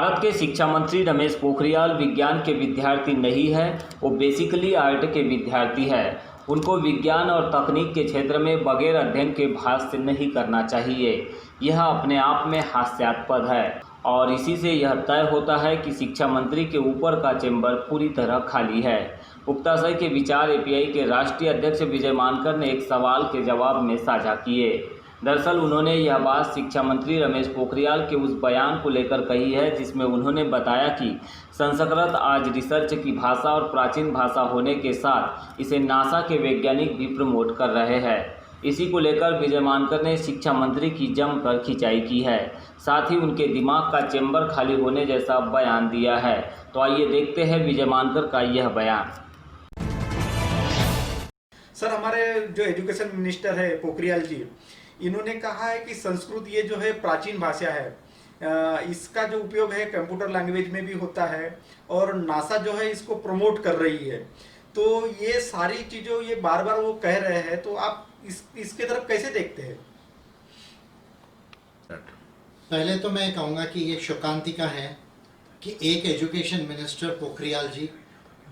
भारत के शिक्षा मंत्री रमेश पोखरियाल विज्ञान के विद्यार्थी नहीं है, वो बेसिकली आर्ट के विद्यार्थी है। उनको विज्ञान और तकनीक के क्षेत्र में बगैर अध्ययन के भाष्य नहीं करना चाहिए। यह अपने आप में हास्यास्पद है और इसी से यह तय होता है कि शिक्षा मंत्री के ऊपर का चेंबर पूरी तरह खाली है। उक्ताशय के विचार एपीआई के राष्ट्रीय अध्यक्ष विजय मानकर ने एक सवाल के जवाब में साझा किए। दरअसल उन्होंने यह बात शिक्षा मंत्री रमेश पोखरियाल के उस बयान को लेकर कही है जिसमें उन्होंने बताया कि संस्कृत आज रिसर्च की भाषा और प्राचीन भाषा होने के साथ इसे नासा के वैज्ञानिक भी प्रमोट कर रहे हैं। इसी को लेकर विजय मानकर ने शिक्षा मंत्री की जमकर खिंचाई की है। साथ ही उनके दिमाग का चेंबर खाली होने जैसा बयान दिया है। तो आइए देखते हैं विजय मानकर का यह बयान। सर, हमारे जो एजुकेशन मिनिस्टर है पोखरियाल जी, इन्होंने कहा है कि संस्कृत ये जो है प्राचीन भाषा है, इसका जो उपयोग है कंप्यूटर लैंग्वेज में भी होता है और नासा जो है इसको प्रमोट कर रही है। तो ये सारी चीज़ों ये बार बार वो कह रहे हैं, तो आप इसके तरफ कैसे देखते हैं? पहले तो मैं कहूँगा कि ये शोकांतिका है कि एक एजुकेशन मिनिस्टर पोखरियाल जी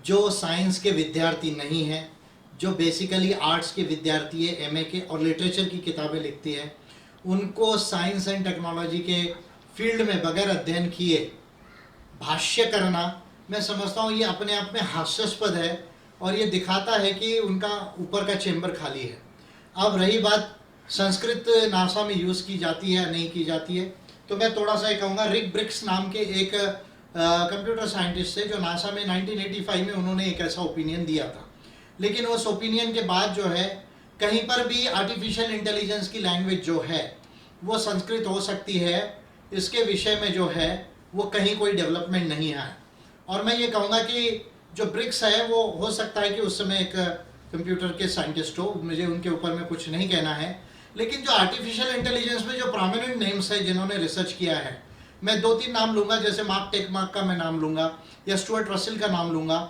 जो साइंस के विद्यार्थी नहीं हैं, जो बेसिकली आर्ट्स के विद्यार्थी है, एमए के और लिटरेचर की किताबें लिखती है, उनको साइंस एंड टेक्नोलॉजी के फील्ड में बगैर अध्ययन किए भाष्य करना, मैं समझता हूँ ये अपने आप में हास्यास्पद है और ये दिखाता है कि उनका ऊपर का चेंबर खाली है। अब रही बात संस्कृत नासा में यूज़ की जाती है या नहीं की जाती है, तो मैं थोड़ा सा ये कहूँगा, रिक ब्रिक्स नाम के एक कंप्यूटर साइंटिस्ट थे जो नासा में 1985 में उन्होंने एक ऐसा ओपिनियन दिया था। लेकिन उस ओपिनियन के बाद जो है कहीं पर भी आर्टिफिशियल इंटेलिजेंस की लैंग्वेज जो है वो संस्कृत हो सकती है, इसके विषय में जो है वो कहीं कोई डेवलपमेंट नहीं है। और मैं ये कहूँगा कि जो ब्रिक्स है वो हो सकता है कि उस समय एक कंप्यूटर के साइंटिस्ट हो, मुझे उनके ऊपर में कुछ नहीं कहना है। लेकिन जो आर्टिफिशियल इंटेलिजेंस में जो प्रोमिनेंट नेम्स है जिन्होंने रिसर्च किया है, मैं 2-3 नाम लूँगा, जैसे मार्क टेकमार्क का मैं नाम लूँगा या स्टुअर्ट रसेल का नाम लूँगा,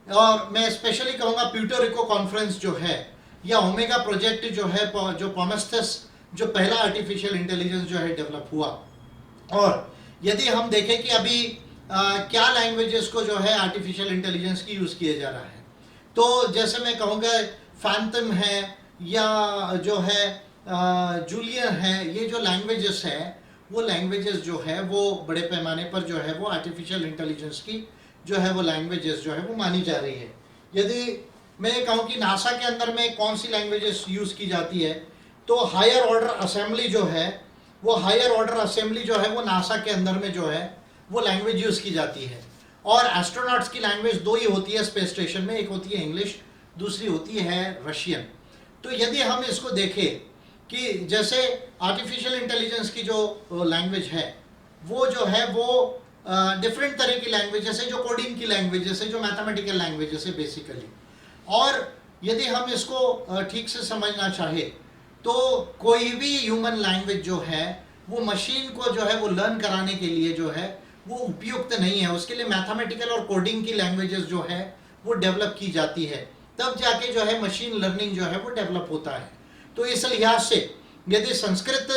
और मैं स्पेशली कहूँगा प्यूर्टो रिको कॉन्फ्रेंस जो है या ओमेगा प्रोजेक्ट जो है, जो प्रोमेथेस जो पहला आर्टिफिशियल इंटेलिजेंस जो है डेवलप हुआ। और यदि हम देखें कि अभी क्या लैंग्वेजेस को जो है आर्टिफिशियल इंटेलिजेंस की यूज़ किया जा रहा है, तो जैसे मैं कहूँगा फैंटम है या जो है जूलियन है, ये जो लैंग्वेजेस है वो लैंग्वेजेस जो है वो बड़े पैमाने पर जो है वो आर्टिफिशियल इंटेलिजेंस की जो है वो लैंग्वेजेस जो है वो मानी जा रही है। यदि मैं कहूँ कि नासा के अंदर में कौन सी लैंग्वेजेस यूज़ की जाती है, तो हायर ऑर्डर असेंबली जो है वो हायर ऑर्डर असेंबली जो है वो नासा के अंदर में जो है वो लैंग्वेज यूज़ की जाती है। और एस्ट्रोनॉट्स की लैंग्वेज 2 ही होती है स्पेस स्टेशन में, एक होती है इंग्लिश, दूसरी होती है रशियन। तो यदि हम इसको देखें कि जैसे आर्टिफिशियल इंटेलिजेंस की जो लैंग्वेज है वो जो है वो डिफरेंट तरह की लैंग्वेजेस है, जो कोडिंग की लैंग्वेजेस है, जो मैथमेटिकल लैंग्वेजेस है बेसिकली। और यदि हम इसको ठीक से समझना चाहे तो कोई भी ह्यूमन लैंग्वेज जो है वो मशीन को जो है वो लर्न कराने के लिए जो है वो उपयुक्त नहीं है। उसके लिए मैथमेटिकल और कोडिंग की लैंग्वेजेस जो है वो डेवलप की जाती है, तब जाके जो है मशीन लर्निंग जो है वो डेवलप होता है। तो इस लिहाज से यदि संस्कृत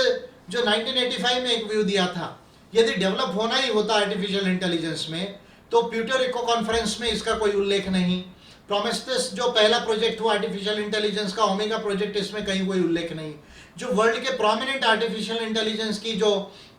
जो 1985 में एक व्यू दिया था, यदि डेवलप होना ही होता आर्टिफिशियल इंटेलिजेंस में, तो प्यूर्टो रिको कॉन्फ्रेंस में इसका कोई उल्लेख नहीं। प्रोमेथेस जो पहला प्रोजेक्ट हुआ आर्टिफिशियल इंटेलिजेंस का, ओमेगा प्रोजेक्ट, इसमें कहीं कोई उल्लेख नहीं। जो वर्ल्ड के प्रोमिनेंट आर्टिफिशियल इंटेलिजेंस की जो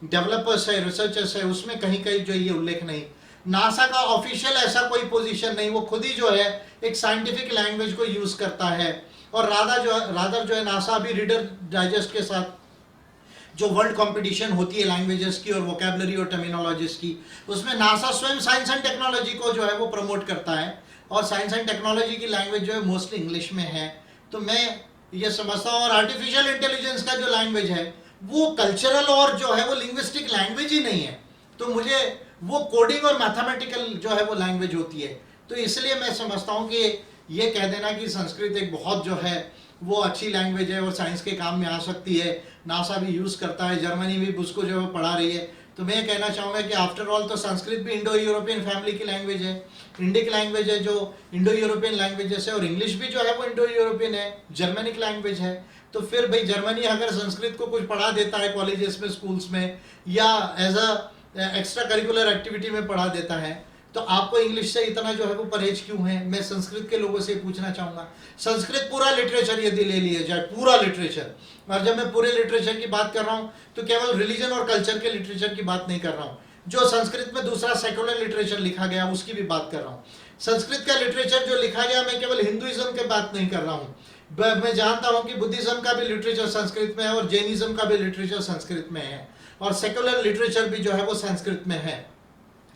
डेवलपर्स है, रिसर्चर्स है, उसमें कहीं कहीं जो ये उल्लेख नहीं। नासा का ऑफिशियल ऐसा कोई पोजीशन नहीं, वो खुद ही जो है एक साइंटिफिक लैंग्वेज को यूज करता है। और रादर जो है नासा अभी रीडर डाइजेस्ट के साथ जो वर्ल्ड कंपटीशन होती है लैंग्वेजेस की और वोकैबुलरी और टर्मिनोलॉजीज की, उसमें नासा स्वयं साइंस एंड टेक्नोलॉजी को जो है वो प्रमोट करता है और साइंस एंड टेक्नोलॉजी की लैंग्वेज जो है मोस्टली इंग्लिश में है। तो मैं ये समझता हूँ, और आर्टिफिशियल इंटेलिजेंस का जो लैंग्वेज है वो कल्चरल और जो है वो लिंग्विस्टिक लैंग्वेज ही नहीं है, तो मुझे वो कोडिंग और मैथमेटिकल जो है वो लैंग्वेज होती है। तो इसलिए मैं समझता हूँ कि ये कह देना कि संस्कृत एक बहुत जो है वो अच्छी लैंग्वेज है और साइंस के काम में आ सकती है, नासा भी यूज़ करता है, जर्मनी भी उसको जो है पढ़ा रही है, तो मैं कहना चाहूँगा कि आफ्टर ऑल तो संस्कृत भी इंडो यूरोपियन फैमिली की लैंग्वेज है, इंडिक लैंग्वेज है जो इंडो यूरोपियन लैंग्वेजेस है, और इंग्लिश भी जो है वो इंडो यूरोपियन है, जर्मनिक लैंग्वेज है। तो फिर भाई जर्मनी अगर संस्कृत को कुछ पढ़ा देता है कॉलेजेस में, स्कूल्स में, या as a extra curricular activity में पढ़ा देता है, तो आपको इंग्लिश से इतना जो है वो परहेज क्यों है? मैं संस्कृत के लोगों से पूछना चाहूँगा। संस्कृत पूरा लिटरेचर यदि ले लिया जाए, पूरा लिटरेचर, और जब मैं पूरे लिटरेचर की बात कर रहा हूँ तो केवल रिलीजन और कल्चर के लिटरेचर की बात नहीं कर रहा हूँ, जो संस्कृत में दूसरा सेकुलर लिटरेचर लिखा गया उसकी भी बात कर रहा हूँ। संस्कृत का लिटरेचर जो लिखा गया, मैं केवल हिंदुइज्म की बात नहीं कर रहा हूँ, मैं जानता हूँ कि बुद्धिज्म का भी लिटरेचर संस्कृत में है और जैनिज्म का भी लिटरेचर संस्कृत में है, और सेकुलर लिटरेचर भी जो है वो संस्कृत में है।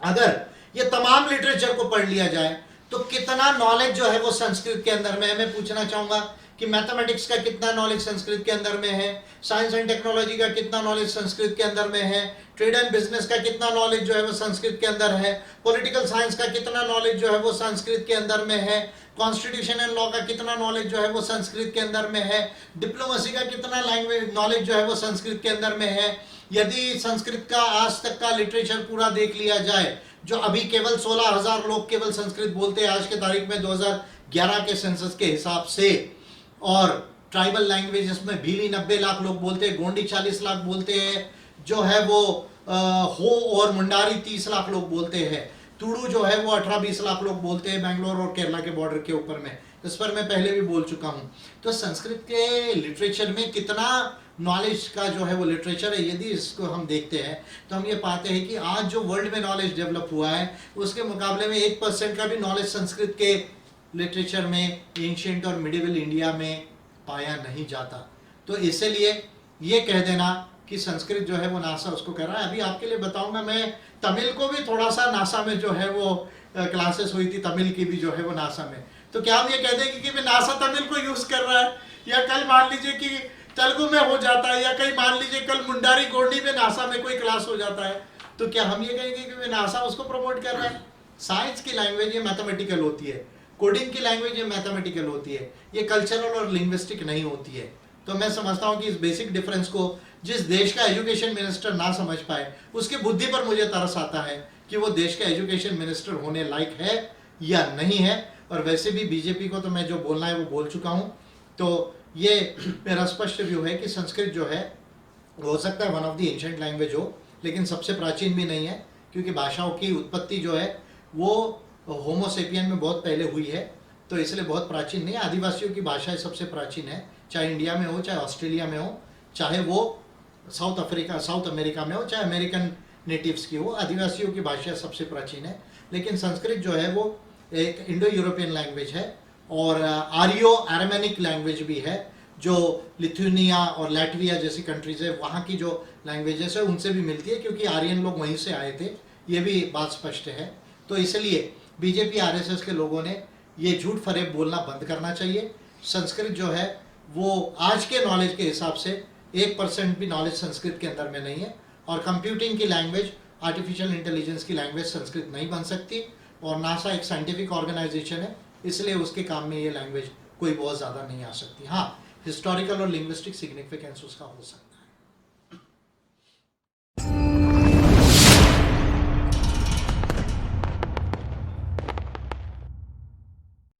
अगर ये तमाम लिटरेचर को पढ़ लिया जाए तो कितना नॉलेज जो है वो संस्कृत के अंदर में है। मैं पूछना चाहूंगा कि मैथमेटिक्स का कितना नॉलेज संस्कृत के अंदर में है, साइंस एंड टेक्नोलॉजी का कितना नॉलेज संस्कृत के अंदर में है, ट्रेड एंड बिजनेस का कितना नॉलेज जो है वो संस्कृत के अंदर है, पॉलिटिकल साइंस का कितना नॉलेज जो है वो संस्कृत के अंदर में है, कॉन्स्टिट्यूशन एंड लॉ का कितना नॉलेज जो है वो संस्कृत के अंदर में है, डिप्लोमेसी का कितना लैंग्वेज नॉलेज जो है वो संस्कृत के अंदर में है। यदि संस्कृत का आज तक का लिटरेचर पूरा देख लिया जाए, जो अभी केवल 16,000 लोग केवल संस्कृत बोलते हैं आज के तारीख में 2011 के सेंसस के हिसाब से, और ट्राइबल लैंग्वेजेस में भीली 90 लाख लोग बोलते हैं, गोंडी 40 लाख बोलते हैं, जो है वो हो और मुंडारी 30 लाख लोग बोलते हैं, तुड़ू जो है वो 18-20 लाख लोग बोलते हैं बेंगलोर और केरला के बॉर्डर के ऊपर में। इस पर मैं पहले भी बोल चुका हूँ। तो संस्कृत के लिटरेचर में कितना नॉलेज का जो है वो लिटरेचर है, यदि इसको हम देखते हैं तो हम ये पाते हैं कि आज जो वर्ल्ड में नॉलेज डेवलप हुआ है उसके मुकाबले में 1% का भी नॉलेज संस्कृत के लिटरेचर में एंशिएंट और मिडिवल इंडिया में पाया नहीं जाता। तो इसलिए ये कह देना कि संस्कृत जो है वो नासा उसको कह रहा है। अभी आपके लिए बताऊंगा, मैं तमिल को भी थोड़ा सा नासा में जो है वो क्लासेस हुई थी तमिल की भी जो है वो नासा में, तो क्या हम ये कह देंगे कि नासा तमिल को यूज कर रहा है, या कल मान लीजिए कि तेलुगु में हो जाता है, या कहीं मान लीजिए कल मुंडारी गोंडी में नासा में कोई क्लास हो जाता है, तो क्या हम ये कहेंगे कि नासा उसको प्रमोट कर रहा है? साइंस की लैंग्वेज ये मैथमेटिकल होती है, कोडिंग की लैंग्वेज ये मैथमेटिकल होती है, ये कल्चरल और लिंग्विस्टिक नहीं होती है। तो मैं समझता हूँ कि इस बेसिक डिफरेंस को जिस देश का एजुकेशन मिनिस्टर ना समझ पाए उसकी बुद्धि पर मुझे तरस आता है कि वो देश का एजुकेशन मिनिस्टर होने लायक है या नहीं है। और वैसे भी बीजेपी को तो मैं जो बोलना है वो बोल चुका हूँ। तो ये मेरा स्पष्ट व्यू है कि संस्कृत जो है हो सकता है one of the ancient language हो, लेकिन सबसे प्राचीन भी नहीं है, क्योंकि भाषाओं की उत्पत्ति जो है वो होमोसेपियन में बहुत पहले हुई है, तो इसलिए बहुत प्राचीन नहीं है। आदिवासियों की भाषा सबसे प्राचीन है, चाहे इंडिया में हो, चाहे ऑस्ट्रेलिया में हो, चाहे वो साउथ अमेरिका में हो, चाहे अमेरिकन नेटिव्स की हो, आदिवासियों की भाषा सबसे प्राचीन है। लेकिन संस्कृत जो है वो एक इंडो यूरोपियन लैंग्वेज है और आर्यो अरमेनिक लैंग्वेज भी है, जो लिथुनिया और लैटविया जैसी कंट्रीज है वहाँ की जो लैंग्वेजेस है उनसे भी मिलती है, क्योंकि आर्यन लोग वहीं से आए थे, ये भी बात स्पष्ट है। तो इसलिए बीजेपी आरएसएस के लोगों ने ये झूठ फरेब बोलना बंद करना चाहिए। संस्कृत जो है वो आज के नॉलेज के हिसाब से 1% भी नॉलेज संस्कृत के अंदर में नहीं है, और कंप्यूटिंग की लैंग्वेज, आर्टिफिशियल इंटेलिजेंस की लैंग्वेज संस्कृत नहीं बन सकती, और नासा एक साइंटिफिक ऑर्गेनाइजेशन है, इसलिए उसके काम में ये लैंग्वेज कोई बहुत ज़्यादा नहीं आ सकती। हाँ, हिस्टोरिकल और लिंग्विस्टिक सिग्निफिकेंस उसका हो सकता है।